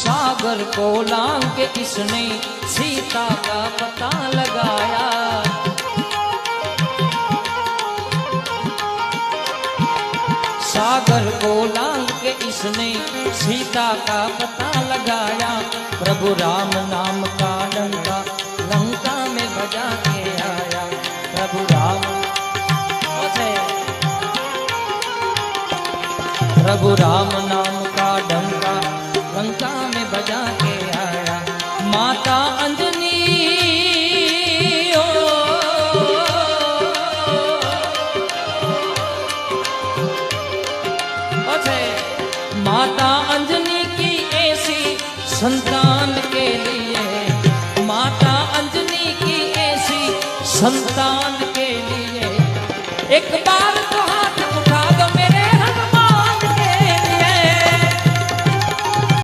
सागर को लांग के इसने सीता का पता लगाया। सागर को लांग के इसने सीता का पता लगाया। प्रभु राम नाम का डंका लंका में बजा के आया। प्रभु राम प्रभु राम नाम का डंका लंका में बजा के आया। माता अंजनी माता अंजनी की ऐसी संतान के लिए, माता अंजनी की ऐसी संतान के लिए एक बार तो